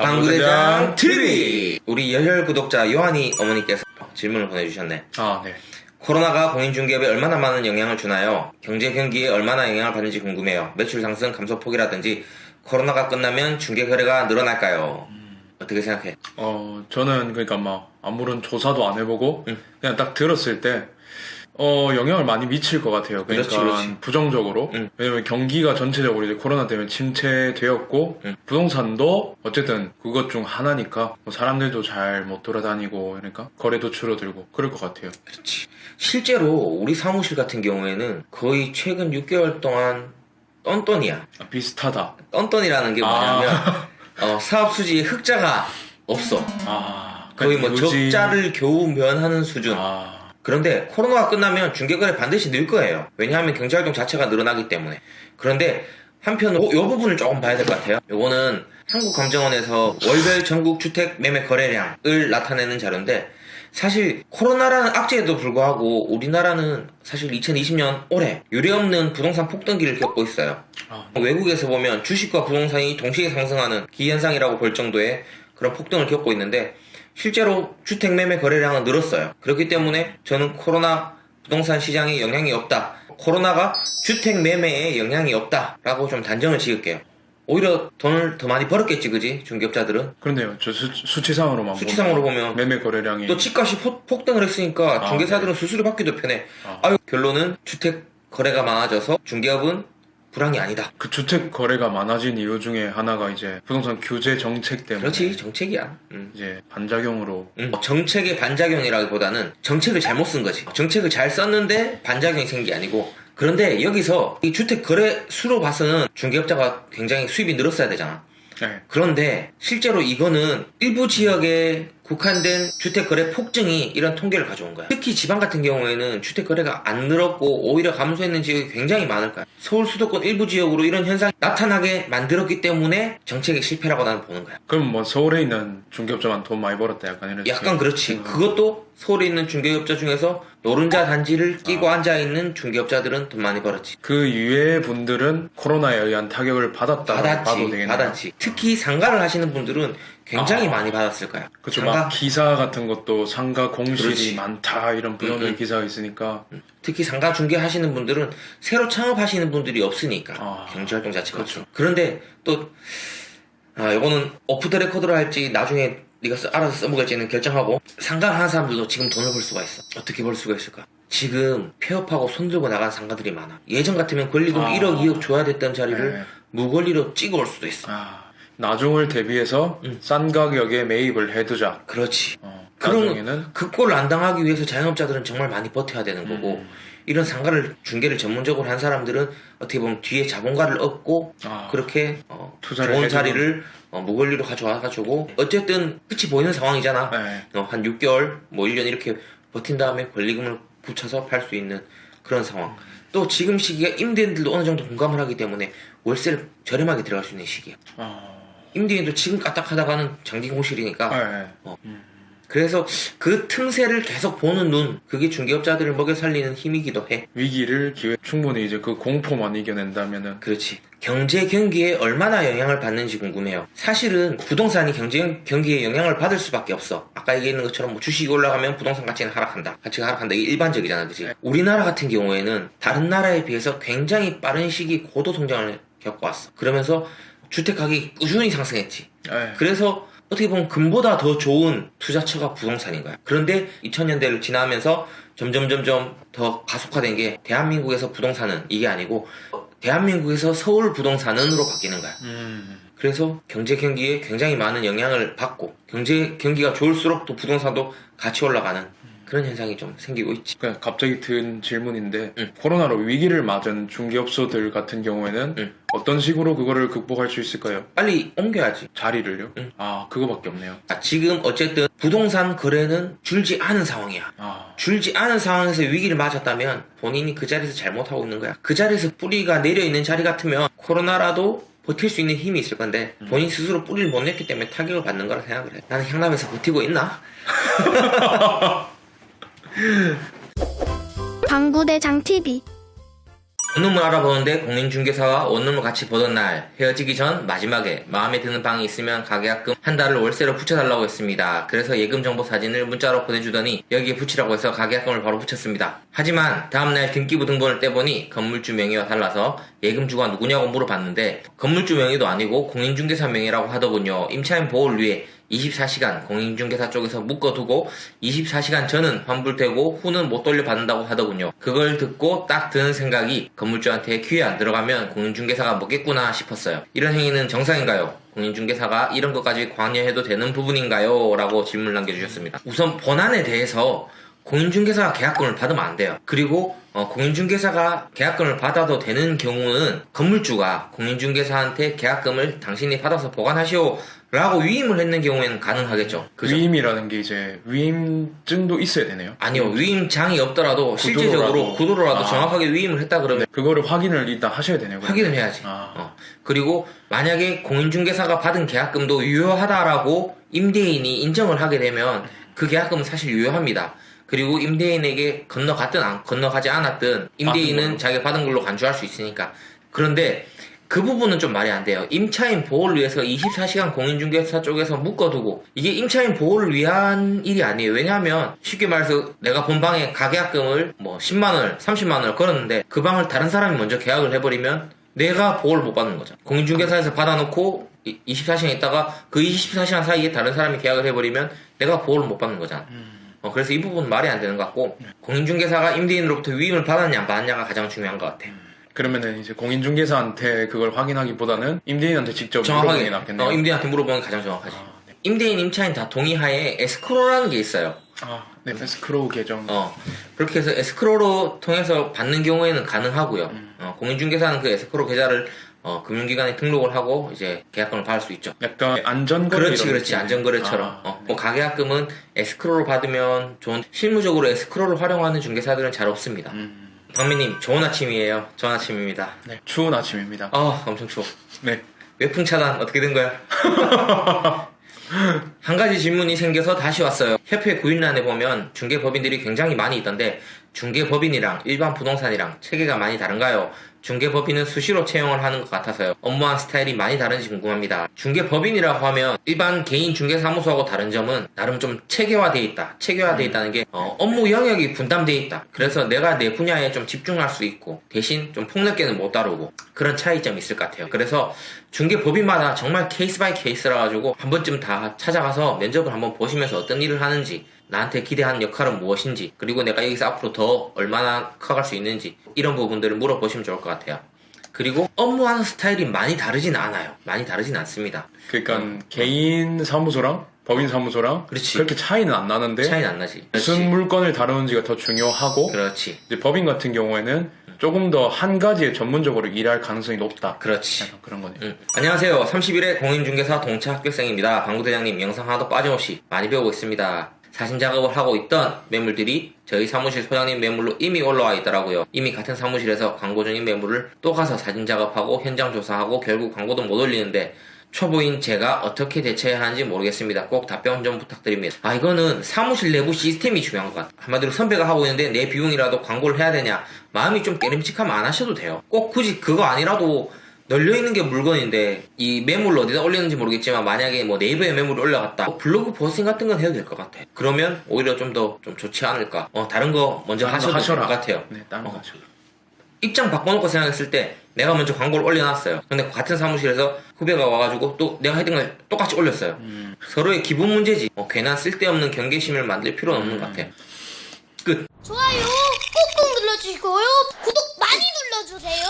방구대장 TV! 우리 열혈 구독자 요한이 어머니께서 질문을 보내주셨네. 네. 코로나가 공인중개업에 얼마나 많은 영향을 주나요? 경제 경기에 얼마나 영향을 받는지 궁금해요. 매출 상승, 감소 폭이라든지 코로나가 끝나면 중개 거래가 늘어날까요? 어떻게 생각해? 저는 그러니까 아무런 조사도 안 해보고 그냥 딱 들었을 때 영향을 많이 미칠 것 같아요. 그러니까 그렇지. 부정적으로. 왜냐면 경기가 전체적으로 이제 코로나 때문에 침체되었고 부동산도 어쨌든 그것 중 하나니까 사람들도 잘 못 돌아다니고 그러니까 거래도 줄어들고 그럴 것 같아요. 그렇지. 실제로 우리 사무실 같은 경우에는 거의 최근 6개월 동안 똔똔이야. 비슷하다. 똔똔이라는 게 뭐냐면 사업 수지에 흑자가 없어. 거의 뭐 적자를 겨우 면하는 수준. 그런데 코로나가 끝나면 중개거래 반드시 늘 거예요. 왜냐하면 경제활동 자체가 늘어나기 때문에. 그런데 한편으로 이 부분을 조금 봐야 될 것 같아요. 요거는 한국감정원에서 월별 전국 주택 매매 거래량을 나타내는 자료인데, 사실 코로나라는 악재에도 불구하고 우리나라는 사실 2020년 올해 유례없는 부동산 폭등기를 겪고 있어요. 외국에서 보면 주식과 부동산이 동시에 상승하는 기현상이라고 볼 정도의 그런 폭등을 겪고 있는데, 실제로 주택 매매 거래량은 늘었어요. 그렇기 때문에 저는 코로나 부동산 시장에 영향이 없다, 코로나가 주택 매매에 영향이 없다라고 좀 단정을 지을게요. 오히려 돈을 더 많이 벌었겠지, 그지? 중개업자들은. 그런데요, 저 수치상으로만 보면 매매 거래량이 또 집값이 폭등을 했으니까 중개사들은 수수료 받기도 편해. 결론은 주택 거래가 많아져서 중개업은 불황이 아니다. 그 주택 거래가 많아진 이유 중에 하나가 이제 부동산 규제 정책 때문에. 그렇지, 정책이야. 이제 반작용으로. 정책의 반작용이라기보다는 정책을 잘못 쓴 거지. 정책을 잘 썼는데 반작용이 생긴 게 아니고. 그런데 여기서 이 주택 거래 수로 봐서는 중개업자가 굉장히 수입이 늘었어야 되잖아. 네. 그런데 실제로 이거는 일부 지역에 국한된 주택거래 폭증이 이런 통계를 가져온 거야. 특히 지방 같은 경우에는 주택거래가 안 늘었고 오히려 감소했는 지역이 굉장히 많을 거야. 서울 수도권 일부 지역으로 이런 현상이 나타나게 만들었기 때문에 정책의 실패라고 나는 보는 거야. 그럼 서울에 있는 중개업자만 돈 많이 벌었다 약간 이런. 약간 그렇지. 그것도 서울에 있는 중개업자 중에서 노른자 단지를 끼고 앉아있는 중개업자들은 돈 많이 벌었지. 그 이외의 분들은 코로나에 의한 타격을 받았다고 봐도 되겠네요. 받았지. 특히 상가를 하시는 분들은 굉장히 많이 받았을 거야. 그렇죠. 막 기사 같은 것도 상가 공실이 그렇지. 많다 이런 부정적인 기사가 있으니까. 특히 상가 중개하시는 분들은 새로 창업하시는 분들이 없으니까 경제활동 자체가. 그렇죠. 그런데 또 이거는 오프 더 레코드로 할지 나중에 네가 알아서 써먹을지는 결정하고, 상가를 하는 사람들도 지금 돈을 벌 수가 있어. 어떻게 벌 수가 있을까? 지금 폐업하고 손들고 나간 상가들이 많아. 예전 같으면 권리금 1억 2억 줘야 됐던 자리를 무권리로 찍어올 수도 있어. 나중을 대비해서 싼 가격에 매입을 해두자. 그렇지. 나중에는 그럼 그 꼴을 안 당하기 위해서 자영업자들은 정말 많이 버텨야 되는 거고, 이런 상가를 중개를 전문적으로 한 사람들은 어떻게 보면 뒤에 자본가를 얻고 그렇게 투자를 좋은 해주고. 자리를 무권리로 가져와가지고 어쨌든 끝이 보이는 상황이잖아. 한 6개월 뭐 1년 이렇게 버틴 다음에 권리금을 붙여서 팔 수 있는 그런 상황. 또 지금 시기가 임대인들도 어느 정도 공감을 하기 때문에 월세를 저렴하게 들어갈 수 있는 시기야. 임대인도 지금 까딱하다가는 장기 공실이니까. 그래서 그 틈새를 계속 보는 눈, 그게 중개업자들을 먹여 살리는 힘이기도 해. 위기를 기회 충분히 이제 그 공포만 이겨낸다면은. 그렇지. 경제 경기에 얼마나 영향을 받는지 궁금해요. 사실은 부동산이 경제 경기에 영향을 받을 수밖에 없어. 아까 얘기했는 것처럼 뭐 주식이 올라가면 부동산 가치는 하락한다. 가치가 하락한다. 이게 일반적이잖아, 그렇지? 우리나라 같은 경우에는 다른 나라에 비해서 굉장히 빠른 시기 고도 성장을 겪어왔어. 그러면서 주택 가격이 꾸준히 상승했지. 그래서 어떻게 보면 금보다 더 좋은 투자처가 부동산인 거야. 그런데 2000년대를 지나면서 점점 더 가속화된 게, 대한민국에서 부동산은 이게 아니고 대한민국에서 서울 부동산은으로 바뀌는 거야. 그래서 경제 경기에 굉장히 많은 영향을 받고, 경제 경기가 좋을수록 또 부동산도 같이 올라가는 그런 현상이 좀 생기고 있지. 그냥 갑자기 든 질문인데 코로나로 위기를 맞은 중개업소들 같은 경우에는 어떤 식으로 그거를 극복할 수 있을까요? 빨리 옮겨야지. 자리를요? 그거밖에 없네요. 지금 어쨌든 부동산 거래는 줄지 않은 상황이야. 줄지 않은 상황에서 위기를 맞았다면 본인이 그 자리에서 잘못하고 있는 거야. 그 자리에서 뿌리가 내려있는 자리 같으면 코로나라도 버틸 수 있는 힘이 있을 건데 본인 스스로 뿌리를 못 냈기 때문에 타격을 받는 거라 생각을 해. 나는 향남에서 버티고 있나? 방구대장 TV 원룸을 알아보는데 공인중개사와 원룸을 같이 보던 날 헤어지기 전 마지막에 마음에 드는 방이 있으면 가계약금 한 달을 월세로 붙여달라고 했습니다. 그래서 예금 정보 사진을 문자로 보내주더니 여기에 붙이라고 해서 가계약금을 바로 붙였습니다. 하지만 다음날 등기부 등본을 떼보니 건물주 명의와 달라서 예금주가 누구냐고 물어봤는데 건물주 명의도 아니고 공인중개사 명의라고 하더군요. 임차인 보호를 위해 24시간 공인중개사 쪽에서 묶어두고 24시간 전은 환불되고 후는 못 돌려받는다고 하더군요. 그걸 듣고 딱 드는 생각이 건물주한테 귀에 안 들어가면 공인중개사가 먹겠구나 싶었어요. 이런 행위는 정상인가요? 공인중개사가 이런 것까지 관여해도 되는 부분인가요? 라고 질문을 남겨주셨습니다. 우선 본안에 대해서 공인중개사가 계약금을 받으면 안 돼요. 그리고 공인중개사가 계약금을 받아도 되는 경우는 건물주가 공인중개사한테 계약금을 당신이 받아서 보관하시오 라고 위임을 했는 경우에는 가능하겠죠. 그죠? 위임이라는 게 이제 위임증도 있어야 되네요. 아니요. 위임장이 없더라도 실제적으로 구도로라도 정확하게 위임을 했다 그러면 네, 그거를 확인을 일단 하셔야 되네요. 확인을 해야지. 그리고 만약에 공인중개사가 받은 계약금도 유효하다라고 임대인이 인정을 하게 되면 그 계약금은 사실 유효합니다. 그리고 임대인에게 건너갔든 건너가지 않았든 임대인은 자기가 받은 걸로 간주할 수 있으니까. 그런데 그 부분은 좀 말이 안 돼요. 임차인 보호를 위해서 24시간 공인중개사 쪽에서 묶어두고 이게 임차인 보호를 위한 일이 아니에요. 왜냐하면 쉽게 말해서 내가 본 방에 가계약금을 뭐 10만원, 30만원을 걸었는데 그 방을 다른 사람이 먼저 계약을 해버리면 내가 보호를 못 받는 거죠. 공인중개사에서 받아놓고 24시간 있다가 그 24시간 사이에 다른 사람이 계약을 해버리면 내가 보호를 못 받는 거잖아. 그래서 이 부분은 말이 안 되는 것 같고 공인중개사가 임대인으로부터 위임을 받았냐 안 받았냐가 가장 중요한 것 같아요. 그러면은 이제 공인중개사한테 그걸 확인하기보다는 임대인한테 직접 물어보는 게 낫겠네요. 임대인한테 물어보는 게 가장 정확하지. 네. 임대인, 임차인 다 동의하에 에스크로라는 게 있어요. 네, 에스크로우 계정. 그렇게 해서 에스크로로 통해서 받는 경우에는 가능하고요. 공인중개사는 그 에스크로 계좌를 금융기관에 등록을 하고 이제 계약금을 받을 수 있죠. 약간 안전거래. 그렇지. 안전거래처럼. 뭐 가계약금은 에스크로로 받으면 좋은. 실무적으로 에스크로를 활용하는 중개사들은 잘 없습니다. 박미님, 좋은 아침이에요. 좋은 아침입니다. 네, 추운 아침입니다. 엄청 추워. 네. 외풍 차단 어떻게 된 거야? 한 가지 질문이 생겨서 다시 왔어요. 협회 구인란에 보면 중개법인들이 굉장히 많이 있던데 중개법인이랑 일반 부동산이랑 체계가 많이 다른가요? 중개법인은 수시로 채용을 하는 것 같아서요. 업무한 스타일이 많이 다른지 궁금합니다. 중개법인이라고 하면 일반 개인 중개사무소하고 다른 점은 나름 좀 체계화되어 있다. 체계화되어 있다는 게 업무 영역이 분담되어 있다. 그래서 내가 내 분야에 좀 집중할 수 있고 대신 좀 폭넓게는 못 다루고 그런 차이점이 있을 것 같아요. 그래서 중개법인마다 정말 케이스 바이 케이스라 가지고 한 번쯤 다 찾아가서 면접을 한번 보시면서 어떤 일을 하는지 나한테 기대하는 역할은 무엇인지 그리고 내가 여기서 앞으로 더 얼마나 커갈 수 있는지 이런 부분들을 물어보시면 좋을 것 같아요. 그리고 업무하는 스타일이 많이 다르진 않아요. 많이 다르진 않습니다. 그러니까 개인 사무소랑 법인 사무소랑 그렇지. 그렇게 차이는 안 나는데 차이는 안 나지. 무슨 물건을 다루는지가 더 중요하고 그렇지. 이제 법인 같은 경우에는 조금 더 한 가지에 전문적으로 일할 가능성이 높다. 그렇지. 약간 그런 거네요. 안녕하세요. 31회 공인중개사 동차 합격생입니다. 방구대장님 영상 하나도 빠짐없이 많이 배우고 있습니다. 사진 작업을 하고 있던 매물들이 저희 사무실 소장님 매물로 이미 올라와 있더라고요. 이미 같은 사무실에서 광고 중인 매물을 또 가서 사진 작업하고 현장 조사하고 결국 광고도 못 올리는데 초보인 제가 어떻게 대처해야 하는지 모르겠습니다. 꼭 답변 좀 부탁드립니다. 이거는 사무실 내부 시스템이 중요한 것 같아요. 한마디로 선배가 하고 있는데 내 비용이라도 광고를 해야 되냐 마음이 좀 깨름직하면 안 하셔도 돼요. 꼭 굳이 그거 아니라도 널려있는 게 물건인데 이 매물을 어디다 올리는지 모르겠지만 만약에 뭐 네이버에 매물을 올라갔다 블로그 포스팅 같은 건 해도 될 것 같아. 그러면 오히려 좀 더 좀 좋지 않을까. 다른 거 먼저 하셔도 될 것 같아요. 네, 다른 거 하셔도. 입장 바꿔놓고 생각했을 때 내가 먼저 광고를 올려놨어요. 근데 같은 사무실에서 후배가 와가지고 또 내가 했던 걸 똑같이 올렸어요. 서로의 기분 문제지. 괜한 쓸데없는 경계심을 만들 필요는 없는 것 같아요. 끝. 좋아요 꾹꾹 눌러주시고요. 구독 많이 눌러주세요.